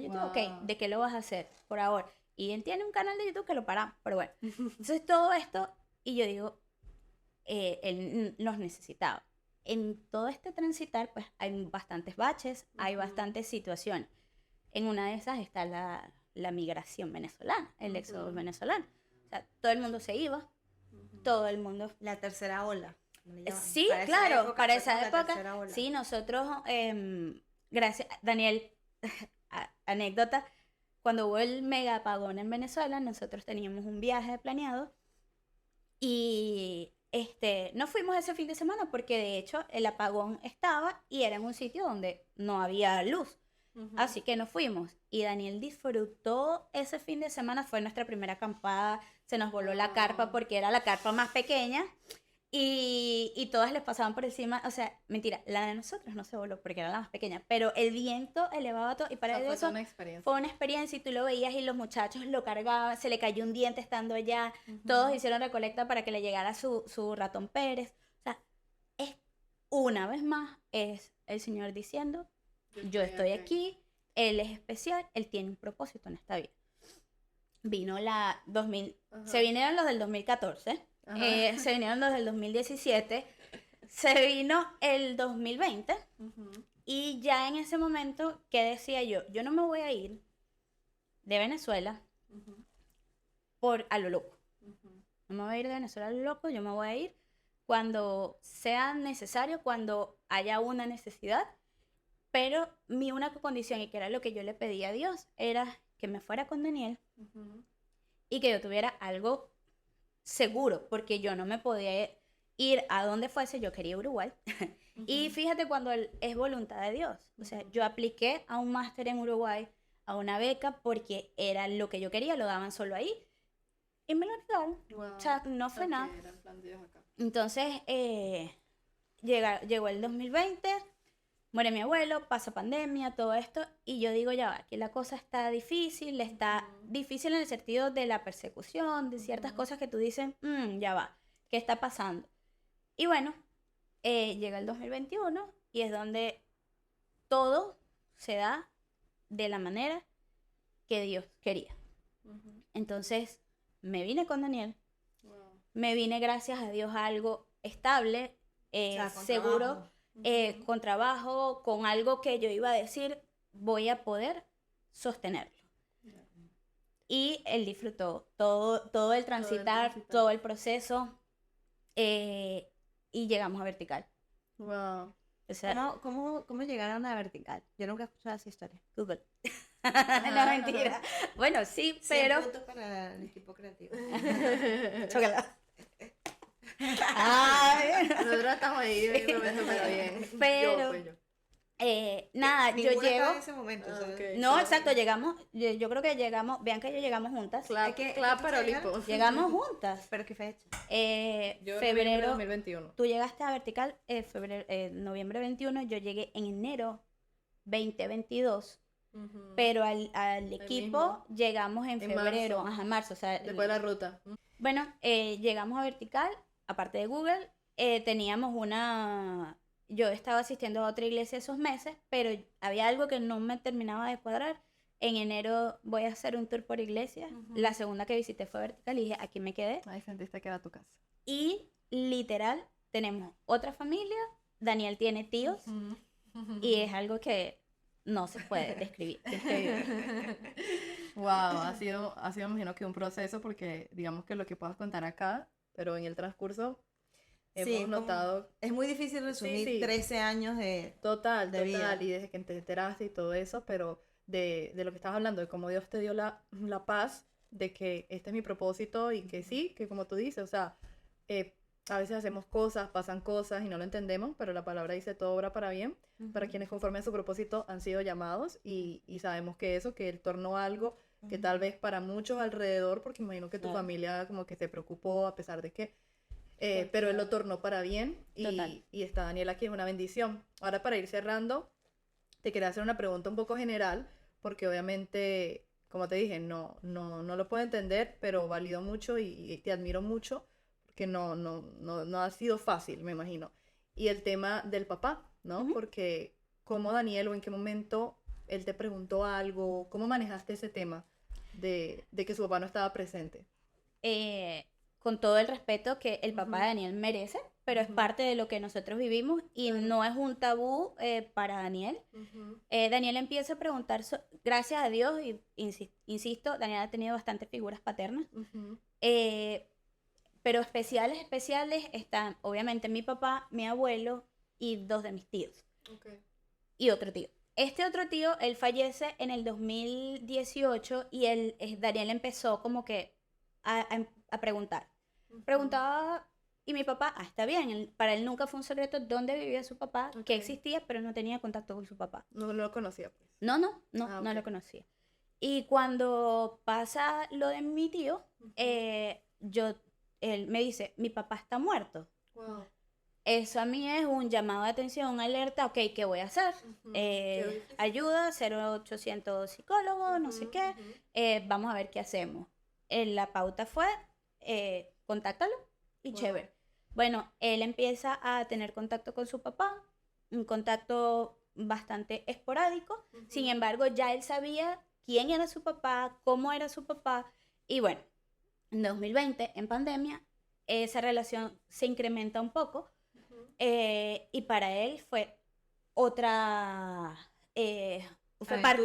S3: Wow.
S1: ok, ¿de qué lo vas a hacer por ahora? Y él tiene un canal de YouTube que lo paramos, pero bueno. Entonces todo esto, y yo digo, él nos necesitaba. En todo este transitar, pues hay bastantes baches, hay bastantes situaciones. En una de esas está la migración venezolana, el éxodo venezolano. O sea, todo el mundo se iba, todo el mundo...
S4: La tercera ola. como le llaman.
S1: Sí,
S4: Para esa
S1: claro,
S4: época
S1: para
S4: fue
S1: esa
S4: como la
S1: época,
S4: tercera ola.
S1: sí, nosotros, gracias, Daniel, anécdota, cuando hubo el mega apagón en Venezuela, nosotros teníamos un viaje planeado y no fuimos ese fin de semana porque de hecho el apagón estaba y era en un sitio donde no había luz. Así que nos fuimos y Daniel disfrutó ese fin de semana, fue nuestra primera acampada, se nos voló la carpa porque era la carpa más pequeña y todas les pasaban por encima, o sea, mentira, la de nosotros no se voló porque era la más pequeña, pero el viento elevaba todo y para
S3: Fue
S1: eso
S3: una experiencia.
S1: fue una experiencia y tú lo veías y los muchachos lo cargaban, se le cayó un diente estando allá, todos hicieron recolecta para que le llegara su ratón Pérez, o sea, es una vez más, es el Señor diciendo, yo estoy aquí, Él es especial, Él tiene un propósito en esta vida. Vino se vinieron los del 2014, se vinieron los del 2017, se vino el 2020 y ya en ese momento, ¿qué decía yo? Yo no me voy a ir de Venezuela a lo loco. No me voy a ir de Venezuela a lo loco, yo me voy a ir cuando sea necesario, cuando haya una necesidad. pero mi única condición, y que era lo que yo le pedía a Dios, era que me fuera con Daniel y que yo tuviera algo seguro, porque yo no me podía ir a donde fuese, yo quería Uruguay. Y fíjate cuando es voluntad de Dios. O sea, yo apliqué a un máster en Uruguay, a una beca, porque era lo que yo quería, lo daban solo ahí. Y me lo negaron.
S3: Wow.
S1: O sea, no fue
S3: Ok,
S1: nada.
S3: era en plan Dios acá.
S1: Entonces, llegó el 2020, muere mi abuelo, pasa pandemia, todo esto, y yo digo, ya va, que la cosa está difícil en el sentido de la persecución, de ciertas cosas que tú dices, ya va, ¿qué está pasando? Y bueno, llega el 2021 y es donde todo se da de la manera que Dios quería. Entonces, me vine con Daniel,
S3: Wow.
S1: me vine gracias a Dios a algo estable,
S4: sea, con
S1: seguro,
S4: trabajo.
S1: con trabajo, con algo que yo iba a decir, voy a poder sostenerlo. Y él disfrutó todo el transitar, todo el proceso, y llegamos a vertical.
S3: Wow.
S1: O sea,
S4: ¿Cómo llegaron a vertical? Yo nunca he escuchado esa historia.
S1: Google. No, mentira. Bueno, sí, pero...
S4: para el equipo creativo.
S1: Chócala. Ay.
S3: Nosotros estamos ahí viendo pero bien.
S1: Pero-
S3: Yo.
S1: Nada, yo
S4: Ninguna
S1: llego...
S4: estaba en ese momento.
S3: Ah,
S4: o sea,
S3: ok.
S1: No, exacto, llegamos, yo creo que llegamos, vean que llegamos juntas.
S3: Clap
S4: ¿Qué
S3: para
S4: fecha
S3: Olimpo.
S1: Llegamos juntas.
S4: ¿Pero qué fecha?
S3: Yo
S1: Febrero,
S3: 2021.
S1: tú llegaste a vertical noviembre 21, yo llegué en enero 2022, pero al equipo
S3: mismo.
S1: llegamos en
S3: En
S1: febrero,
S3: marzo.
S1: marzo, o sea,
S3: Después de la ruta.
S1: bueno, llegamos a vertical, aparte de Google, teníamos yo estaba asistiendo a otra iglesia esos meses, pero había algo que no me terminaba de cuadrar. En enero voy a hacer un tour por iglesia. La segunda que visité fue vertical y dije, aquí me quedé.
S3: Ahí sentiste que era tu casa.
S1: Y literal, tenemos otra familia, Daniel tiene tíos, y es algo que no se puede describir. tienes que vivir.
S3: Wow, ha sido, me imagino que un proceso porque digamos que lo que puedas contar acá, pero en el transcurso hemos
S4: como-
S3: notado
S4: Es muy difícil resumir
S3: sí.
S4: 13 años de...
S3: total,
S4: de vida.
S3: y desde que te enteraste y todo eso, pero de lo que estabas hablando, de cómo Dios te dio la paz, de que este es mi propósito y que sí, que como tú dices, o sea, a veces hacemos cosas, pasan cosas y no lo entendemos, pero la palabra dice todo obra para bien, para quienes conforme a su propósito han sido llamados y sabemos que eso, que Él tornó algo que tal vez para muchos alrededor, porque imagino que tu
S1: Claro.
S3: familia como que se preocupó a pesar de que, pero Él lo tornó para bien
S1: Total.
S3: y está Daniel aquí, es una bendición. Ahora para ir cerrando, te quería hacer una pregunta un poco general, porque obviamente, como te dije, no lo puedo entender, pero valido mucho y te admiro mucho, porque no ha sido fácil, me imagino. Y el tema del papá, ¿no?
S1: Ujú.
S3: Porque cómo Daniel o en qué momento él te preguntó algo, ¿cómo manejaste ese tema de que su papá no estaba presente?
S1: Con todo el respeto que el papá de Daniel merece, pero es parte de lo que nosotros vivimos y no es un tabú para Daniel. Daniel empieza a preguntar, gracias a Dios, y insisto, Daniel ha tenido bastantes figuras paternas, pero especiales están obviamente mi papá, mi abuelo y dos de mis tíos y otro tío. Este otro tío, él fallece en el 2018 y Daniel empezó como que a preguntar. Preguntaba y mi papá, está bien, para él nunca fue un secreto dónde vivía su papá,
S3: Ok.
S1: que existía, pero no tenía contacto con su papá.
S3: No lo conocía, pues.
S1: No
S3: Ah,
S1: lo
S3: ok.
S1: conocía. Y cuando pasa lo de mi tío, él me dice, mi papá está muerto.
S3: Wow.
S1: Eso a mí es un llamado de atención, una alerta, ok, ¿qué voy a hacer?
S3: Qué difícil.
S1: Ayuda, 0800 psicólogos, no sé qué, vamos a ver qué hacemos. La pauta fue, contáctalo y
S3: Wow.
S1: chévere. Bueno, él empieza a tener contacto con su papá, un contacto bastante esporádico, sin embargo ya él sabía quién era su papá, cómo era su papá, y bueno, en 2020, en pandemia, esa relación se incrementa un poco, y para él fue otra, fue parte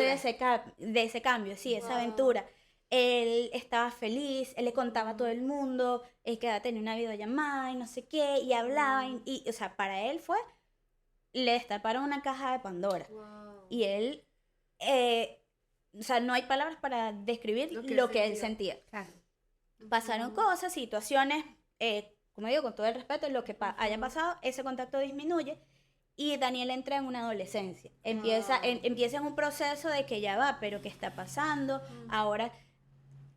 S1: de ese cambio, sí, esa
S3: Wow.
S1: aventura. Él estaba feliz, él le contaba a todo el mundo, él que tenía una videollamada y no sé qué, y hablaba, o sea, para él fue le destaparon una caja de Pandora.
S3: Wow.
S1: Y él, o sea, no hay palabras para describir lo que él sentía.
S4: Claro.
S1: Pasaron cosas, situaciones, como digo, con todo el respeto, lo que haya pasado, ese contacto disminuye y Daniel entra en una adolescencia. Empieza en un proceso de que ya va, pero ¿qué está pasando? Ahora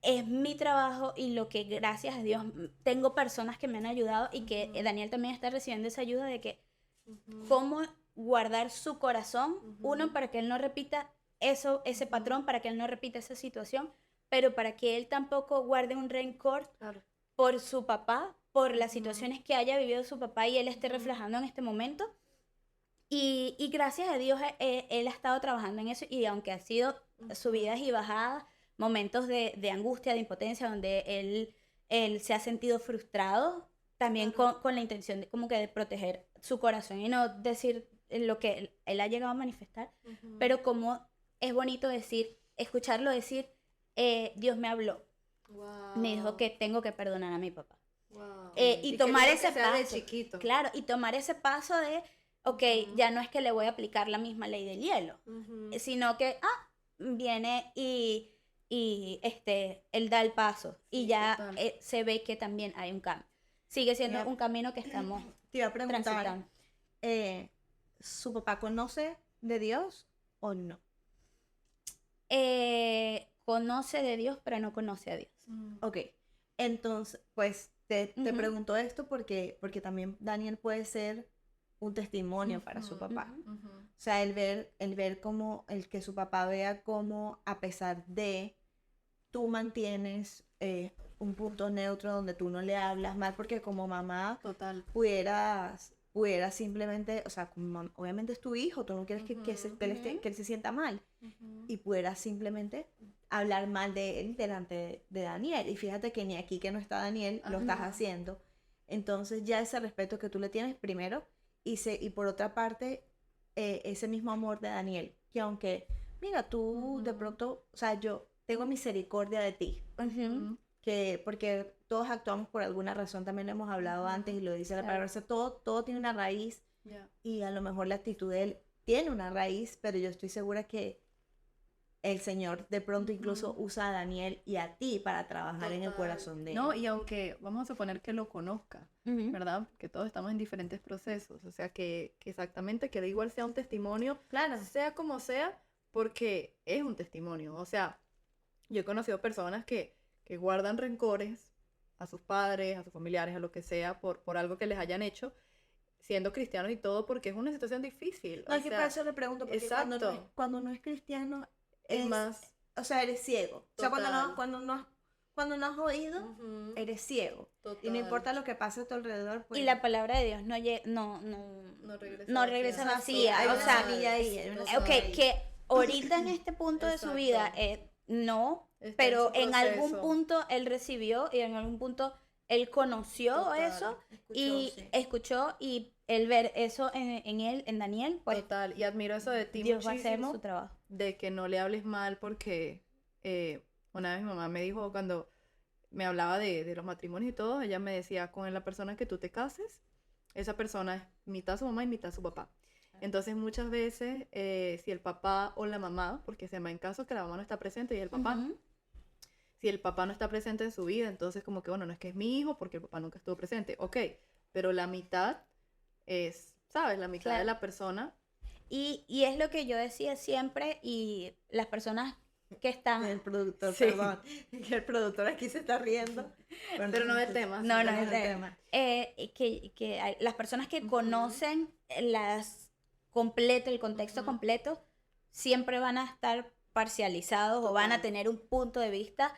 S1: es mi trabajo y lo que, gracias a Dios, tengo personas que me han ayudado y que Daniel también está recibiendo esa ayuda de que cómo guardar su corazón, uno, para que él no repita ese patrón, para que él no repita esa situación, pero para que él tampoco guarde un rencor
S3: Claro.
S1: por su papá, por las situaciones que haya vivido su papá y él esté reflejando en este momento. Y gracias a Dios él ha estado trabajando en eso y aunque ha sido subidas y bajadas, momentos de angustia, de impotencia, donde él se ha sentido frustrado, también con la intención de, como que de proteger su corazón y no decir lo que él ha llegado a manifestar, pero como es bonito escucharlo decir, Dios me habló,
S3: Wow.
S1: me dijo que tengo que perdonar a mi papá.
S3: Wow.
S1: Y tomar
S3: que
S1: ese
S3: sea de
S1: paso,
S3: chiquito.
S1: claro, y tomar ese paso de, ok, ya no es que le voy a aplicar la misma ley del hielo, sino que, viene y él da el paso y
S3: Sí,
S1: ya
S3: total.
S1: se ve que también hay un cambio. Sigue siendo
S4: Mira,
S1: un camino que estamos
S4: Te iba a preguntar,
S1: transitando.
S4: ¿su papá conoce de Dios o no?
S1: Conoce de Dios, pero no conoce a Dios.
S4: Ok, entonces, pues te
S1: Ujú.
S4: pregunto esto porque también Daniel puede ser un testimonio para su papá.
S1: Ujú.
S4: O sea, el ver cómo, el que su papá vea cómo a pesar de, tú mantienes un punto neutro donde tú no le hablas mal, porque como mamá
S3: Total.
S4: pudieras simplemente, o sea, obviamente es tu hijo, tú no quieres que él se sienta mal, y pudieras simplemente hablar mal de él delante de Daniel. Y fíjate que ni aquí que no está Daniel lo estás haciendo. Entonces ya ese respeto que tú le tienes primero y por otra parte ese mismo amor de Daniel, que aunque, mira, tú de pronto, o sea, yo tengo misericordia de ti,
S1: Ujú.
S4: que porque todos actuamos por alguna razón, también lo hemos hablado antes y lo dice la
S1: Claro.
S4: palabra, o sea, todo tiene una raíz
S3: Ya.
S4: y a lo mejor la actitud de él tiene una raíz, pero yo estoy segura que el Señor de pronto incluso usa a Daniel y a ti para trabajar en el
S3: Total.
S4: corazón de él.
S3: No, y aunque vamos a suponer que lo conozca,
S1: Ujú.
S3: ¿verdad? Que todos estamos en diferentes procesos, o sea, que exactamente, que da igual sea un testimonio,
S4: Claro.
S3: sea como sea, porque es un testimonio, o sea, yo he conocido personas que guardan rencores a sus padres, a sus familiares, a lo que sea, por algo que les hayan hecho, siendo cristianos y todo, porque es una situación difícil.
S4: No,
S3: o
S4: es que
S3: sea,
S4: para eso le pregunto, porque
S3: exacto.
S4: cuando no es cristiano,
S3: Es más,
S4: o sea, eres ciego. O sea,
S3: Total.
S4: cuando no has oído,
S3: Ujú,
S4: eres ciego. Y no
S3: total.
S4: importa lo que pase a tu alrededor, pues...
S1: Y la palabra de Dios
S3: no
S1: no regresa vacía.
S4: Hay
S1: O
S4: una
S1: sea,
S4: semilla ahí, hay una
S3: total.
S1: ok, que ahorita en este punto de su
S3: Exacto.
S1: vida no,
S3: Está
S1: pero
S3: en su
S1: en algún
S3: proceso.
S1: punto él recibió y en algún punto él conoció
S3: Total.
S1: eso y escuchó y el ver eso en él, en Daniel, pues
S3: Total, y admiro eso de ti
S1: Dios va a hacer
S3: muchísimo,
S1: su trabajo.
S3: de que no le hables mal, porque una vez mi mamá me dijo, cuando me hablaba de los matrimonios y todo, ella me decía, con la persona que tú te cases, esa persona es mitad su mamá y mitad su papá. Entonces muchas veces, si el papá o la mamá, porque se llama en caso que la mamá no está presente y el papá,
S1: Ujú.
S3: si el papá no está presente en su vida, entonces como que, bueno, no es que es mi hijo porque el papá nunca estuvo presente, ok, pero la mitad es, ¿sabes? La mitad de
S1: Claro.
S3: la persona.
S1: Y es lo que yo decía siempre y las personas que están...
S4: El productor,
S3: Sí.
S4: perdón, que el productor aquí se está riendo.
S3: Pero no del tema.
S1: No, no,
S4: no
S1: es
S4: es
S1: de-
S4: el tema.
S1: que las personas que
S3: Ujú.
S1: conocen el contexto
S3: Ujú.
S1: completo, siempre van a estar parcializados o van a
S3: Total.
S1: tener un punto de vista,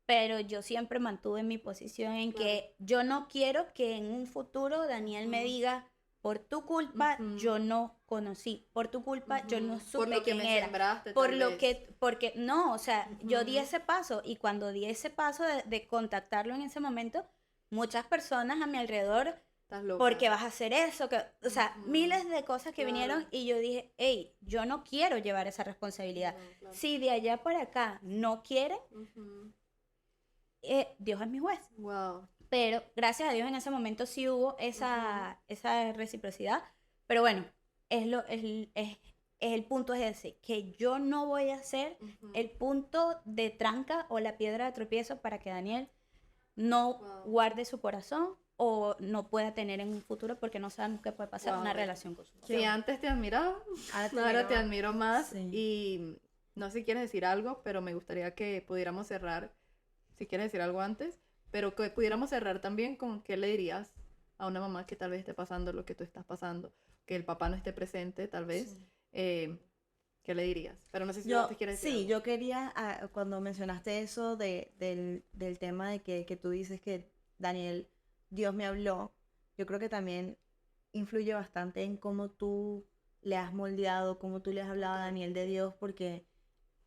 S1: pero yo siempre mantuve mi posición en que yo no quiero que en un futuro Daniel me
S3: Ujú.
S1: diga, por tu culpa
S3: Ujú.
S1: yo no conocí, por tu culpa yo no
S3: Ujú.
S1: supe
S3: Por lo que
S1: quién
S3: me
S1: era.
S3: sembraste,
S1: Por
S3: tal
S1: lo
S3: vez.
S1: que, porque no, o sea, yo di
S3: Ujú.
S1: ese paso y cuando di ese paso de contactarlo en ese momento, muchas personas a mi alrededor,
S3: Estás loca.
S1: porque vas a hacer eso, que, o sea,
S3: Ujú.
S1: miles de cosas que
S3: Claro.
S1: vinieron y yo dije, hey, yo no quiero llevar esa responsabilidad.
S3: No, claro.
S1: Si de allá para acá no quieren,
S3: Ujú.
S1: Dios es mi juez.
S3: Wow.
S1: Pero gracias a Dios en ese momento sí hubo esa reciprocidad. Pero bueno, es el punto es ese, que yo no voy a ser el punto de tranca o la piedra de tropiezo para que Daniel no guarde su corazón o no pueda tener en un futuro, porque no sabemos qué puede pasar en una relación con su papá.
S3: Si antes te admiraba, ahora te admiro más.
S4: Sí.
S3: Y no sé si quieres decir algo, pero me gustaría que pudiéramos cerrar, si quieres decir algo antes, pero que pudiéramos cerrar también con qué le dirías a una mamá que tal vez esté pasando lo que tú estás pasando, que el papá no esté presente, tal vez. ¿Qué le dirías? Pero no sé si
S5: Yo,
S3: te quieres decir
S5: sí,
S3: algo.
S5: yo quería, cuando mencionaste eso del tema de que tú dices que Daniel, Dios me habló, yo creo que también influye bastante en cómo tú le has moldeado, cómo tú le has hablado a Daniel de Dios, porque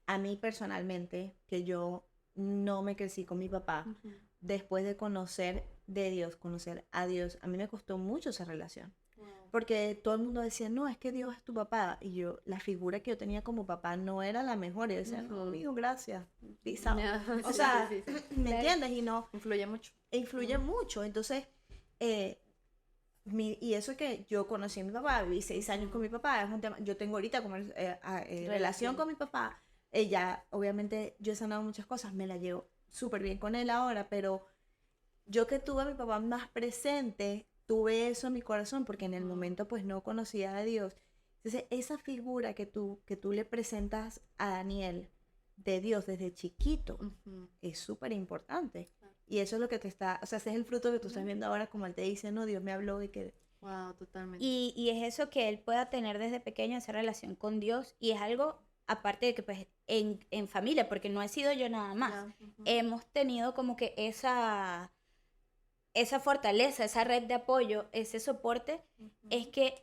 S5: a mí personalmente, que yo no me crecí con mi papá, después de conocer de Dios, conocer a Dios, a mí me costó mucho esa relación. Porque todo el mundo decía, no, es que Dios es tu papá. Y yo, la figura que yo tenía como papá no era la mejor. Y yo decía, no, amigo, gracias. Peace out. O sea, ¿me entiendes? Y no,
S3: Influye mucho.
S5: influye mucho. Entonces, y eso que yo conocí a mi papá, viví 6 años con mi papá, es un tema, yo tengo ahorita como relación con mi papá. Ella, obviamente, yo he sanado muchas cosas, me la llevo súper bien con él ahora, pero yo que tuve a mi papá más presente, tuve eso en mi corazón porque en el momento pues no conocía a Dios. Entonces esa figura que tú le presentas a Daniel de Dios desde chiquito es súper importante. Y eso es lo que te está, o sea, ese es el fruto que tú estás viendo ahora, como él te dice, no, Dios me habló y que...
S3: Wow, totalmente.
S1: Y es eso que él pueda tener desde pequeño, esa relación con Dios, y es algo, aparte de que pues en familia, porque no he sido yo nada más, hemos tenido como que esa fortaleza, esa red de apoyo, ese soporte, es que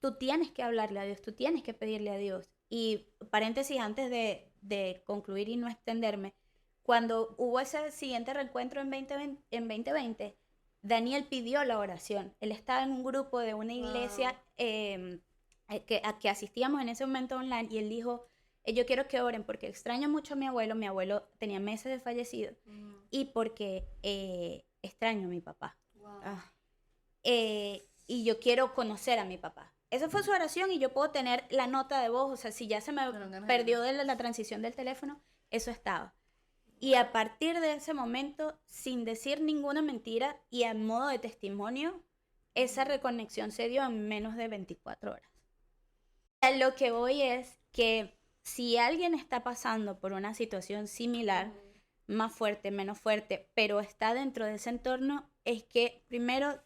S1: tú tienes que hablarle a Dios, tú tienes que pedirle a Dios. Y paréntesis, antes de concluir y no extenderme, cuando hubo ese siguiente reencuentro en 2020, Daniel pidió la oración. Él estaba en un grupo de una iglesia a que asistíamos en ese momento online, y él dijo, yo quiero que oren porque extraño mucho a mi abuelo tenía meses de fallecido, y porque extraño a mi papá. Y yo quiero conocer a mi papá. Esa fue su oración, y yo puedo tener la nota de voz, o sea, si ya se me perdió de la transición del teléfono, eso estaba. Y a partir de ese momento, sin decir ninguna mentira y a modo de testimonio, esa reconexión se dio en menos de 24 horas. A lo que voy es que si alguien está pasando por una situación similar, más fuerte, menos fuerte, pero está dentro de ese entorno, es que primero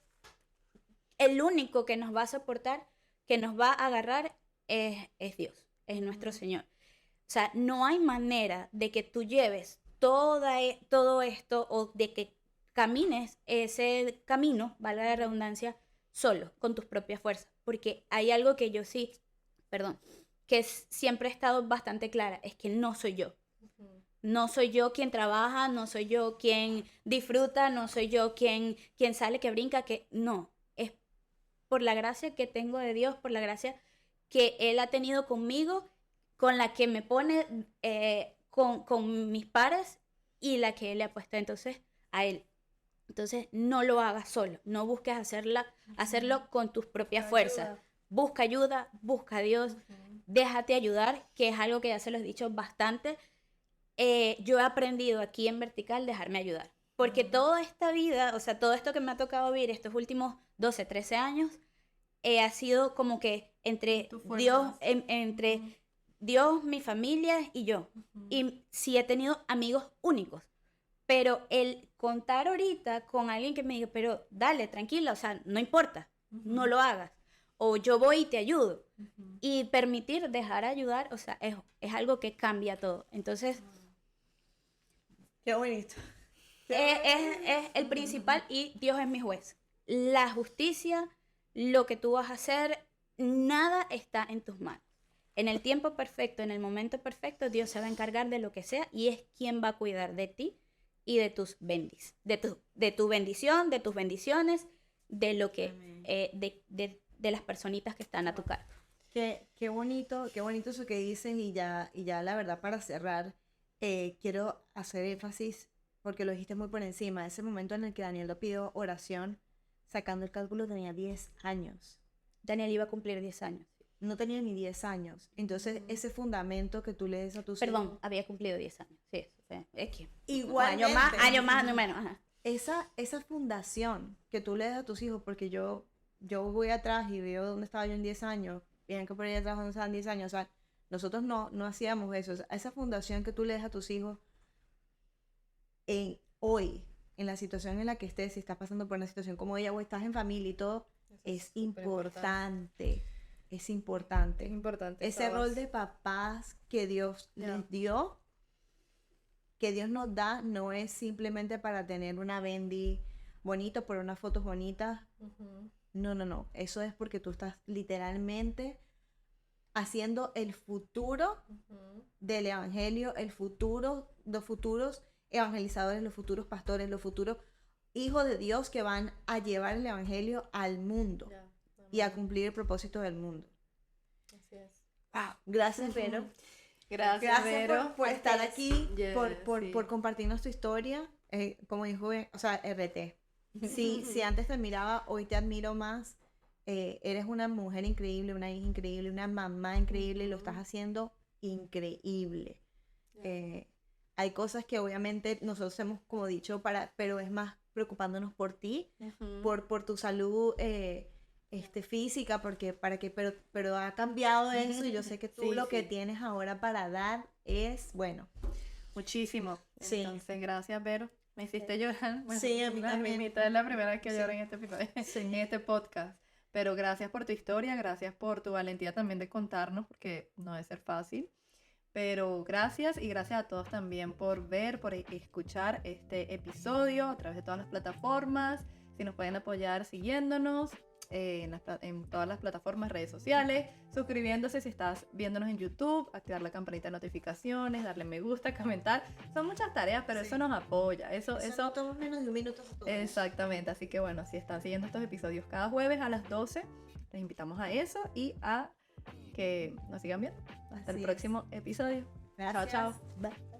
S1: el único que nos va a soportar, que nos va a agarrar, es Dios, es nuestro Señor. O sea, no hay manera de que tú lleves todo esto, o de que camines ese camino, valga la redundancia, solo, con tus propias fuerzas. Porque hay algo que yo sí, que siempre he estado bastante clara, es que no soy yo. No soy yo quien trabaja, no soy yo quien disfruta, no soy yo quien sale, que brinca, que no. Es por la gracia que tengo de Dios, por la gracia que Él ha tenido conmigo, con la que me pone con mis pares, y la que Él le ha puesto entonces a Él. Entonces no lo hagas solo, no busques hacerlo con tus propias fuerzas. Busca ayuda, busca a Dios, déjate ayudar, que es algo que ya se los he dicho bastante. Yo he aprendido aquí en Vertical dejarme ayudar, porque toda esta vida, o sea, todo esto que me ha tocado vivir estos últimos 12, 13 años, ha sido como que entre Dios, entre Dios, mi familia y yo. Y sí he tenido amigos únicos, pero el contar ahorita con alguien que me diga, pero dale, tranquila, o sea, no importa, no lo hagas, o yo voy y te ayudo, y permitir dejar ayudar, o sea, es algo que cambia todo. Entonces,
S5: Qué bonito.
S1: es el principal, y Dios es mi juez. La justicia, lo que tú vas a hacer, nada está en tus manos. En el tiempo perfecto, en el momento perfecto, Dios se va a encargar de lo que sea, y es quien va a cuidar de ti y de tus de tu bendición, de tus bendiciones, de lo que de las personitas que están a tu cargo.
S5: Qué bonito eso que dices, y ya la verdad, para cerrar, quiero hacer énfasis, porque lo dijiste muy por encima, ese momento en el que Daniel lo pidió oración, sacando el cálculo tenía 10 años.
S1: Daniel iba a cumplir 10 años.
S5: no tenía ni 10 años. Entonces, ese fundamento que tú le des a tus hijos...
S1: Perdón, había cumplido 10 años. Sí, eso fue. Es que
S5: Igualmente.
S1: año más, año menos. Ajá.
S5: Esa fundación que tú le das a tus hijos, porque yo voy atrás y veo dónde estaba yo en 10 años, bien que por ahí atrás donde estaban 10 años, o sea, nosotros no hacíamos eso. O sea, esa fundación que tú le das a tus hijos hoy, en la situación en la que estés, si estás pasando por una situación como ella o estás en familia y todo, es importante. Es importante.
S3: Es importante.
S5: Ese
S3: esa
S5: rol
S3: base.
S5: de papás que Dios
S3: Ya.
S5: les dio, que Dios nos da, no es simplemente para tener una bendy bonito, por unas fotos bonitas.
S3: Ujú.
S5: No. Eso es porque tú estás literalmente haciendo el futuro
S3: Ujú.
S5: del evangelio, el futuro, los futuros evangelizadores, los futuros pastores, los futuros hijos de Dios que van a llevar el evangelio al mundo
S3: Ya.
S5: y a cumplir el propósito del mundo.
S3: Así es.
S5: Gracias, Vero.
S3: Gracias,
S5: Gracias
S3: Vero.
S5: por estar aquí,
S3: Yes, sí.
S5: por compartirnos tu historia. Como dijo, o sea, RT. Si antes te admiraba, hoy te admiro más. Eres una mujer increíble, una hija increíble, una mamá increíble y lo estás haciendo increíble. Hay cosas que obviamente nosotros hemos como dicho, pero es más preocupándonos por ti,
S3: Ujú.
S5: por tu salud física, pero ha cambiado eso y yo sé que tú
S3: Sí,
S5: lo que
S3: sí.
S5: tienes ahora para dar es, bueno,
S3: Muchísimo.
S5: Sí.
S3: Entonces, gracias, Vero. Me hiciste llorar. Bueno,
S5: Sí, a mí también.
S3: mismita es la primera vez que
S5: Sí.
S3: lloro en este episodio,
S5: Sí.
S3: en este podcast. Pero gracias por tu historia, gracias por tu valentía también de contarnos, porque no debe ser fácil. Pero gracias y gracias a todos también por ver, por escuchar este episodio a través de todas las plataformas. Si nos pueden apoyar siguiéndonos en todas las plataformas, redes sociales, suscribiéndose si estás viéndonos en YouTube, activar la campanita de notificaciones, darle me gusta, comentar. Son muchas tareas, pero
S5: Sí.
S3: eso nos apoya. Eso
S5: no toma menos de un minuto. a todos.
S3: exactamente. Así que bueno, si están siguiendo estos episodios cada jueves a las 12, les invitamos a eso y a que nos sigan viendo. Hasta el
S5: Así es.
S3: próximo episodio.
S5: Gracias.
S3: Chao, chao.
S5: Bye.